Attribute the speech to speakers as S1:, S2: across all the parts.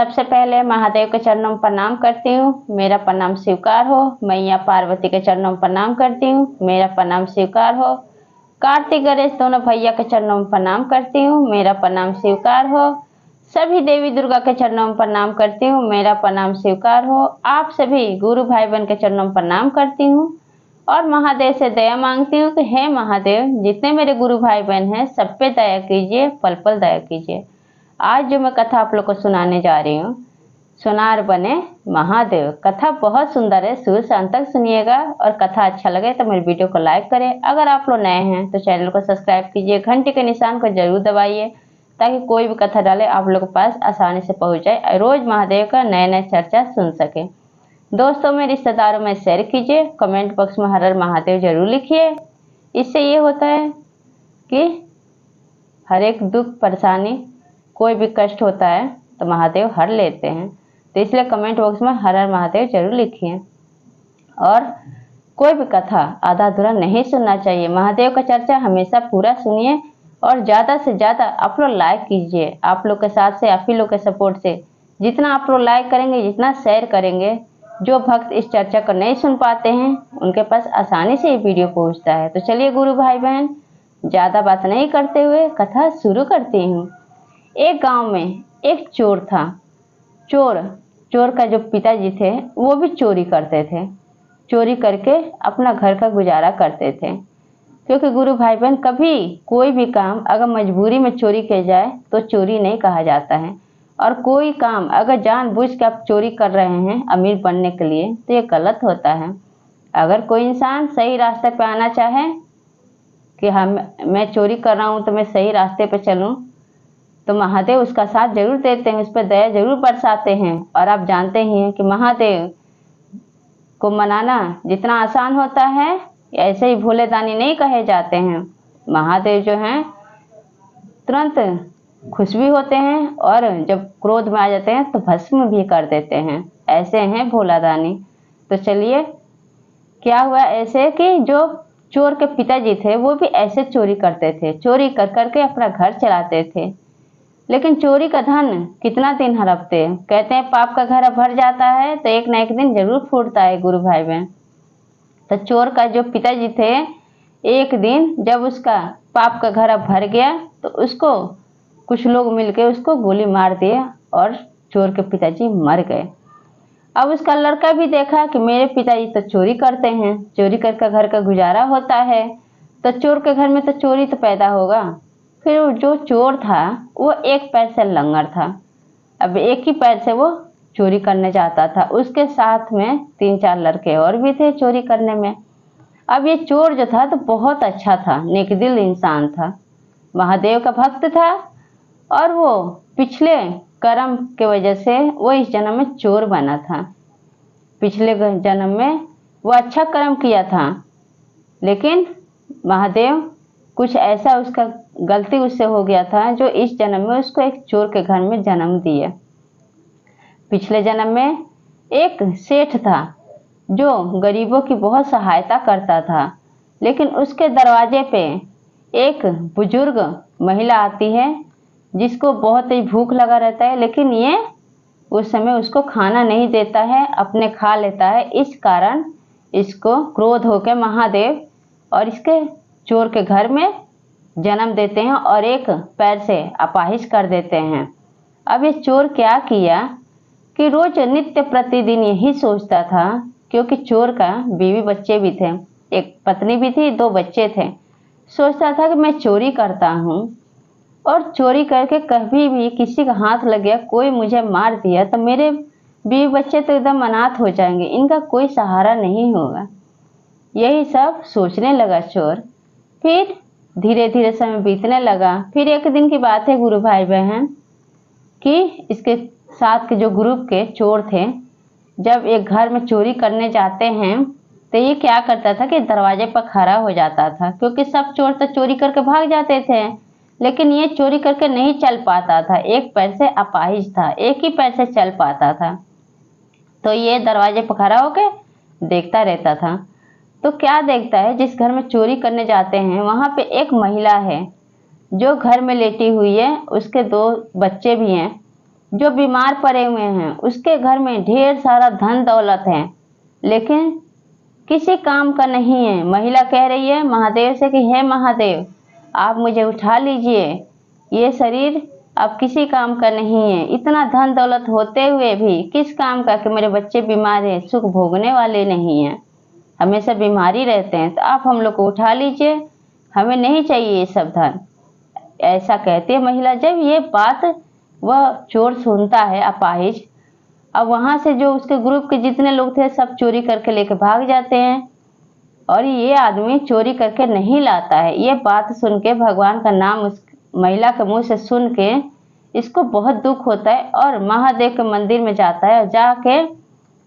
S1: सबसे पहले महादेव के चरणों में प्रणाम करती हूँ, मेरा प्रणाम स्वीकार हो। मैया पार्वती के चरणों में प्रणाम करती हूँ, मेरा प्रणाम स्वीकार हो। कार्तिक गणेश दोनों भैया के चरणों में प्रणाम करती हूँ, मेरा प्रणाम स्वीकार हो। सभी देवी दुर्गा के चरणों में प्रणाम करती हूँ, मेरा प्रणाम स्वीकार हो। आप सभी गुरु भाई बहन के चरणों में प्रणाम करती हूँ और महादेव से दया मांगती हूँ कि हे महादेव, जितने मेरे गुरु भाई बहन हैं सब पे दया कीजिए, पल पल दया कीजिए। आज जो मैं कथा आप लोग को सुनाने जा रही हूँ, सुनार बने महादेव। कथा बहुत सुंदर है, शुरू से अंत तक सुनिएगा और कथा अच्छा लगे तो मेरे वीडियो को लाइक करें। अगर आप लोग नए हैं तो चैनल को सब्सक्राइब कीजिए, घंटे के निशान को जरूर दबाइए ताकि कोई भी कथा डाले आप लोग के पास आसानी से पहुंच जाए, रोज महादेव का नए नए चर्चा सुन सके। दोस्तों में, रिश्तेदारों में शेयर कीजिए, कमेंट बॉक्स में हर हर महादेव जरूर लिखिए। इससे ये होता है कि हर एक दुख परेशानी कोई भी कष्ट होता है तो महादेव हर लेते हैं, तो इसलिए कमेंट बॉक्स में हर हर महादेव जरूर लिखिए। और कोई भी कथा आधा अधूरा नहीं सुनना चाहिए, महादेव का चर्चा हमेशा पूरा सुनिए और ज़्यादा से ज़्यादा आप लोग लाइक कीजिए। आप लोग के साथ से, आप ही लोग के सपोर्ट से जितना आप लोग लाइक करेंगे, जितना शेयर करेंगे, जो भक्त इस चर्चा को नहीं सुन पाते हैं उनके पास आसानी से ये वीडियो पहुंचता है। तो चलिए गुरु भाई बहन, ज़्यादा बात नहीं करते हुए कथा शुरू करती हूँ। एक गांव में एक चोर था। चोर का जो पिताजी थे वो भी चोरी करते थे, चोरी करके अपना घर का गुजारा करते थे। क्योंकि गुरु भाई बहन, कभी कोई भी काम अगर मजबूरी में चोरी किया जाए तो चोरी नहीं कहा जाता है, और कोई काम अगर जानबूझ के आप चोरी कर रहे हैं अमीर बनने के लिए तो ये गलत होता है। अगर कोई इंसान सही रास्ते पे आना चाहे कि मैं चोरी कर रहा हूँ तो मैं सही रास्ते पे चलूँ, तो महादेव उसका साथ जरूर देते हैं, उस पर दया जरूर बरसाते हैं। और आप जानते ही हैं कि महादेव को मनाना जितना आसान होता है, ऐसे ही भोले दानी नहीं कहे जाते हैं। महादेव जो हैं तुरंत खुश भी होते हैं और जब क्रोध में आ जाते हैं तो भस्म भी कर देते हैं, ऐसे हैं भोला दानी। तो चलिए, क्या हुआ ऐसे कि जो चोर के पिताजी थे वो भी ऐसे चोरी करते थे, चोरी कर करके अपना घर चलाते थे। लेकिन चोरी का धन कितना दिन हड़पते, कहते हैं पाप का घर भर जाता है तो एक ना एक दिन जरूर फूटता है गुरु भाई बहन। तो चोर का जो पिताजी थे, एक दिन जब उसका पाप का घर भर गया तो उसको कुछ लोग मिलके उसको गोली मार दिया और चोर के पिताजी मर गए। अब उसका लड़का भी देखा कि मेरे पिताजी तो चोरी करते हैं, चोरी करके घर का गुजारा होता है, तो चोर के घर में तो चोरी तो पैदा होगा। फिर जो चोर था वो एक पैर से लंगड़ था, अब एक ही पैर से वो चोरी करने जाता था। उसके साथ में 3-4 लड़के और भी थे चोरी करने में। अब ये चोर जो था तो बहुत अच्छा था, नेकदिल इंसान था, महादेव का भक्त था, और वो पिछले कर्म के वजह से वो इस जन्म में चोर बना था। पिछले जन्म में वो अच्छा कर्म किया था, लेकिन महादेव कुछ ऐसा उसका गलती उससे हो गया था जो इस जन्म में उसको एक चोर के घर में जन्म दिया। पिछले जन्म में एक सेठ था जो गरीबों की बहुत सहायता करता था, लेकिन उसके दरवाजे पे एक बुजुर्ग महिला आती है जिसको बहुत ही भूख लगा रहता है, लेकिन ये उस समय उसको खाना नहीं देता है, अपने खा लेता है। इस कारण इसको क्रोध होकर महादेव और इसके चोर के घर में जन्म देते हैं और एक पैर से अपाहिज कर देते हैं। अब ये चोर क्या किया कि रोज नित्य प्रतिदिन यही सोचता था, क्योंकि चोर का बीवी बच्चे भी थे, एक पत्नी भी थी, 2 बच्चे थे। सोचता था कि मैं चोरी करता हूँ और चोरी करके कभी भी किसी का हाथ लग गया, कोई मुझे मार दिया तो मेरे बीवी बच्चे तो एकदम अनाथ हो जाएंगे, इनका कोई सहारा नहीं होगा। यही सब सोचने लगा चोर। फिर धीरे धीरे समय बीतने लगा। फिर एक दिन की बात है गुरु भाई बहन कि इसके साथ के जो ग्रुप के चोर थे, जब एक घर में चोरी करने जाते हैं तो ये क्या करता था कि दरवाजे पर खड़ा हो जाता था, क्योंकि सब चोर तो चोरी करके भाग जाते थे, लेकिन ये चोरी करके नहीं चल पाता था, एक पैर से अपाहिज था, एक ही पैर से चल पाता था। तो ये दरवाजे पर खड़ा होकर देखता रहता था। तो क्या देखता है, जिस घर में चोरी करने जाते हैं वहां पे एक महिला है जो घर में लेटी हुई है, उसके 2 बच्चे भी हैं। जो बीमार पड़े हुए हैं, उसके घर में ढेर सारा धन दौलत है, लेकिन किसी काम का नहीं है। महिला कह रही है महादेव से कि हे महादेव, आप मुझे उठा लीजिए, ये शरीर अब किसी काम का नहीं है। इतना धन दौलत होते हुए भी किस काम का, कि मेरे बच्चे बीमार हैं, सुख भोगने वाले नहीं हैं, हमेशा बीमारी रहते हैं, तो आप हम लोग को उठा लीजिए, हमें नहीं चाहिए ये सब धन। ऐसा कहती है महिला। जब ये बात वह चोर सुनता है, अपाहिज, अब वहां से जो उसके ग्रुप के जितने लोग थे सब चोरी करके लेके भाग जाते हैं, और ये आदमी चोरी करके नहीं लाता है। ये बात सुन के भगवान का नाम उस महिला के मुंह से सुन के इसको बहुत दुख होता है, और महादेव के मंदिर में जाता है, और जाके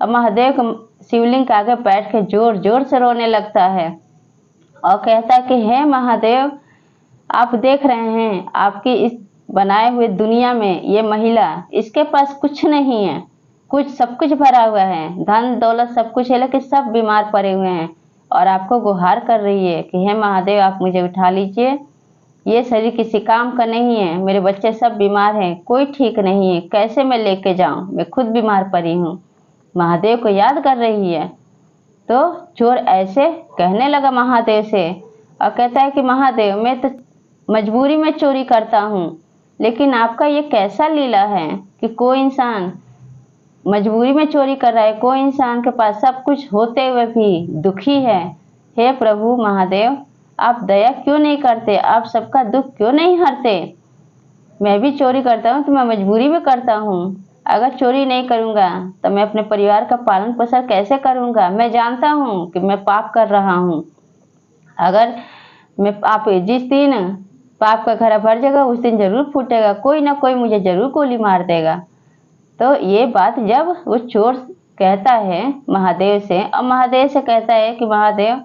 S1: महादेव के शिवलिंग के आगे बैठ के जोर जोर से रोने लगता है, और कहता है कि हे महादेव, आप देख रहे हैं आपकी इस बनाए हुए दुनिया में ये महिला, इसके पास कुछ नहीं है, कुछ सब कुछ भरा हुआ है, धन दौलत सब कुछ है, लेकिन सब बीमार पड़े हुए हैं, और आपको गुहार कर रही है कि हे महादेव, आप मुझे उठा लीजिए, ये शरीर किसी काम का नहीं है, मेरे बच्चे सब बीमार हैं, कोई ठीक नहीं है, कैसे मैं लेके जाऊं, मैं खुद बीमार पड़ी हूँ। महादेव को याद कर रही है। तो चोर ऐसे कहने लगा महादेव से, और कहता है कि महादेव, मैं तो मजबूरी में चोरी करता हूँ, लेकिन आपका ये कैसा लीला है कि कोई इंसान मजबूरी में चोरी कर रहा है, कोई इंसान के पास सब कुछ होते हुए भी दुखी है। हे प्रभु महादेव, आप दया क्यों नहीं करते, आप सबका दुख क्यों नहीं हरते। मैं भी चोरी करता हूँ तो मैं मजबूरी में करता हूँ, अगर चोरी नहीं करूँगा तो मैं अपने परिवार का पालन पोषण कैसे करूँगा। मैं जानता हूँ कि मैं पाप कर रहा हूँ, अगर मैं आप जिस दिन पाप का घड़ा भर जाएगा उस दिन जरूर फूटेगा, कोई ना कोई मुझे जरूर गोली मार देगा। तो ये बात जब वो चोर कहता है महादेव से, और महादेव से कहता है कि महादेव,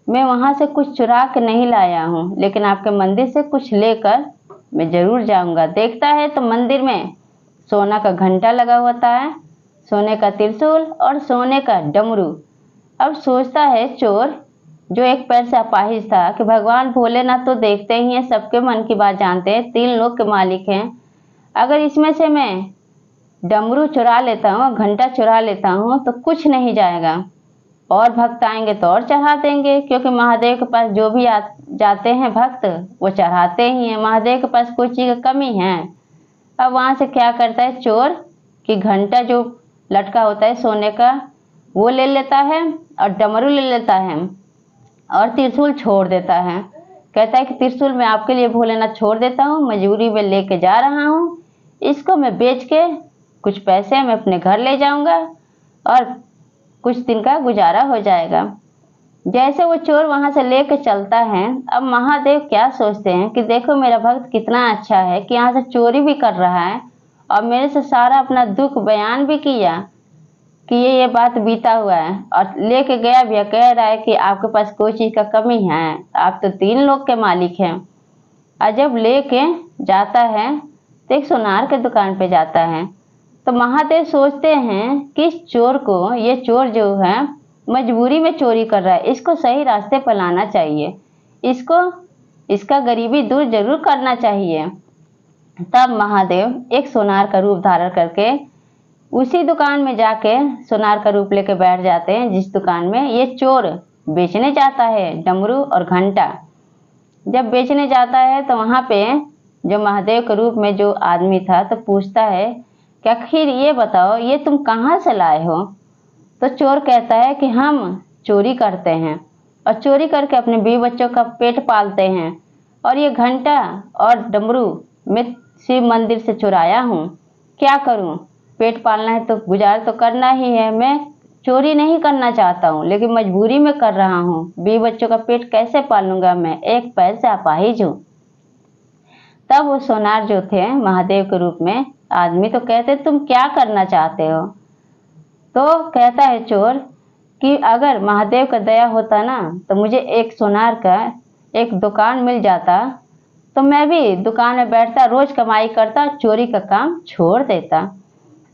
S1: मैं वहाँ से कुछ चुरा के नहीं लाया हूँ, लेकिन आपके मंदिर से कुछ लेकर मैं जरूर जाऊँगा। देखता है तो मंदिर में सोना का घंटा लगा होता है, सोने का त्रिशूल और सोने का डमरू। अब सोचता है चोर, जो एक पैर से अपाहिज था, कि भगवान भोलेनाथ तो देखते ही हैं, सबके मन की बात जानते हैं, 3 लोक के मालिक हैं, अगर इसमें से मैं डमरू चुरा लेता हूँ, घंटा चुरा लेता हूँ, तो कुछ नहीं जाएगा, और भक्त आएंगे तो और चढ़ा देंगे, क्योंकि महादेव के पास जो भी जाते हैं भक्त वो चढ़ाते ही हैं, महादेव के पास कोई चीज़ की कमी है। अब वहाँ से क्या करता है चोर, कि घंटा जो लटका होता है सोने का वो ले लेता है, और डमरू ले लेता है, और त्रिशूल छोड़ देता है। कहता है कि त्रिशूल मैं आपके लिए भोलेनाथ छोड़ देता हूँ, मजबूरी में लेके जा रहा हूँ, इसको मैं बेच के कुछ पैसे मैं अपने घर ले जाऊँगा, और कुछ दिन का गुजारा हो जाएगा। जैसे वो चोर वहां से लेकर चलता है, अब महादेव क्या सोचते हैं कि देखो मेरा भक्त कितना अच्छा है कि यहाँ से चोरी भी कर रहा है, और मेरे से सारा अपना दुख बयान भी किया कि ये बात बीता हुआ है, और लेके गया भी, कह रहा है कि आपके पास कोई चीज़ का कमी है, आप तो 3 लोग के मालिक हैं। और जब लेके जाता है तो एक सुनार के दुकान पे जाता है, तो महादेव सोचते हैं कि इस चोर को, ये चोर जो है मजबूरी में चोरी कर रहा है, इसको सही रास्ते पर लाना चाहिए, इसको इसका गरीबी दूर जरूर करना चाहिए। तब महादेव एक सोनार का रूप धारण करके उसी दुकान में जाके सोनार का रूप लेके बैठ जाते हैं, जिस दुकान में ये चोर बेचने जाता है डमरू और घंटा। जब बेचने जाता है तो वहाँ पे जो महादेव के रूप में जो आदमी था तो पूछता है कि आखिर ये बताओ, ये तुम कहाँ से लाए हो। तो चोर कहता है कि हम चोरी करते हैं, और चोरी करके अपने बीवी बच्चों का पेट पालते हैं, और ये घंटा और डमरू मैं शिव मंदिर से चुराया हूँ, क्या करूँ, पेट पालना है तो गुजार तो करना ही है, मैं चोरी नहीं करना चाहता हूँ लेकिन मजबूरी में कर रहा हूँ, बीवी बच्चों का पेट कैसे पालूंगा, मैं एक पैर से अपाहिज हूँ। तब वो सोनार जो थे महादेव के रूप में आदमी तो कहते तुम क्या करना चाहते हो। तो कहता है चोर कि अगर महादेव का दया होता ना तो मुझे एक सोनार का एक दुकान मिल जाता, तो मैं भी दुकान में बैठता, रोज कमाई करता, चोरी का काम छोड़ देता।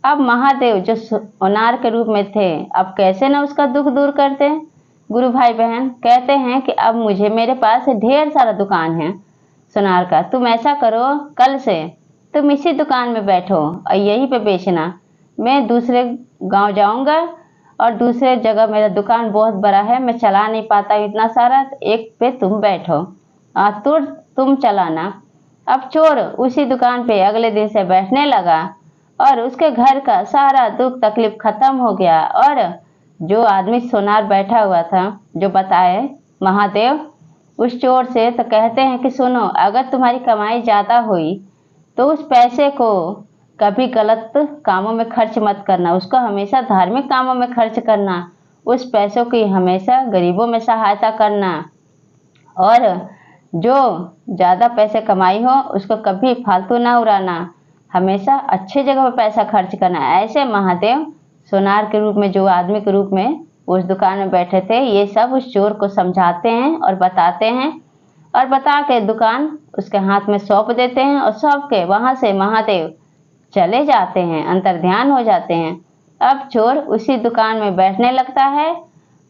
S1: अब महादेव जो सोनार के रूप में थे, अब कैसे ना उसका दुख दूर करते। गुरु भाई बहन कहते हैं कि अब मुझे मेरे पास ढेर सारा दुकान है सोनार का, तुम ऐसा करो कल से तुम इसी दुकान में बैठो और यहीं पे बेचना। मैं दूसरे गांव जाऊंगा और दूसरे जगह मेरा दुकान बहुत बड़ा है, मैं चला नहीं पाता इतना सारा, तो एक पे तुम बैठो तो तुम चलाना। अब चोर उसी दुकान पे अगले दिन से बैठने लगा और उसके घर का सारा दुख तकलीफ खत्म हो गया। और जो आदमी सोनार बैठा हुआ था, जो बताए महादेव, उस चोर से तो कहते हैं कि सुनो, अगर तुम्हारी कमाई ज़्यादा हुई तो उस पैसे को कभी गलत कामों में खर्च मत करना, उसको हमेशा धार्मिक कामों में खर्च करना, उस पैसों की हमेशा गरीबों में सहायता करना, और जो ज़्यादा पैसे कमाई हो उसको कभी फालतू ना उड़ाना, हमेशा अच्छी जगह पर पैसा खर्च करना। ऐसे महादेव सोनार के रूप में, जो आदमी के रूप में उस दुकान में बैठे थे, ये सब उस चोर को समझाते हैं और बताते हैं, और बता के दुकान उसके हाथ में सौंप देते हैं और सौंप के वहाँ से महादेव चले जाते हैं, अंतर्ध्यान हो जाते हैं। अब चोर उसी दुकान में बैठने लगता है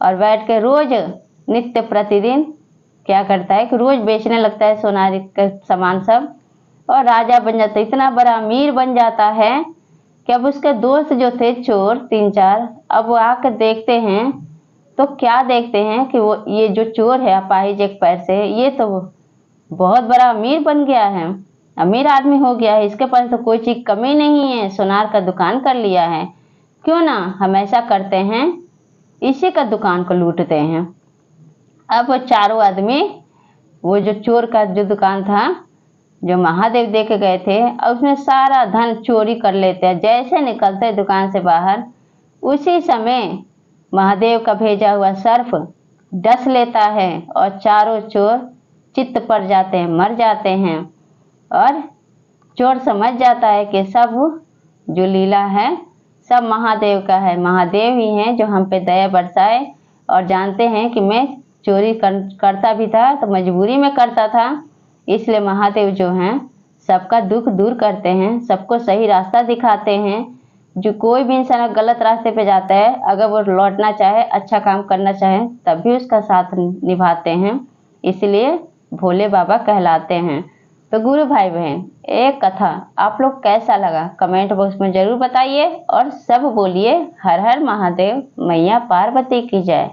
S1: और बैठ के रोज नित्य प्रतिदिन क्या करता है कि रोज बेचने लगता है सोनारी का सामान सब, और राजा बन जाता है, इतना बड़ा अमीर बन जाता है कि अब उसके दोस्त जो थे चोर 3-4, अब वो आकर देखते हैं तो क्या देखते हैं कि वो ये जो चोर है अपाहिज एक पैर से, ये तो बहुत बड़ा अमीर बन गया है, अमीर आदमी हो गया है, इसके पास तो कोई चीज कमी नहीं है, सोनार का दुकान कर लिया है, क्यों ना हम ऐसा करते हैं, इसी का दुकान को लूटते हैं। अब वो चारों आदमी, वो जो चोर का जो दुकान था जो महादेव दे के गए थे, और उसमें सारा धन चोरी कर लेते हैं। जैसे निकलते हैं दुकान से बाहर, उसी समय महादेव का भेजा हुआ सर्प डस लेता है और चारों चोर चित्त पड़ जाते हैं, मर जाते हैं। और चोर समझ जाता है कि सब जो लीला है सब महादेव का है, महादेव ही हैं जो हम पे दया बरसाए, और जानते हैं कि मैं चोरी करता भी था तो मजबूरी में करता था, इसलिए महादेव जो हैं सबका दुख दूर करते हैं, सबको सही रास्ता दिखाते हैं। जो कोई भी इंसान गलत रास्ते पे जाता है, अगर वो लौटना चाहे, अच्छा काम करना चाहे, तब भी उसका साथ निभाते हैं, इसलिए भोले बाबा कहलाते हैं। तो गुरु भाई बहन, एक कथा आप लोग कैसा लगा कमेंट बॉक्स में जरूर बताइए, और सब बोलिए हर हर महादेव, मैया पार्वती की जय।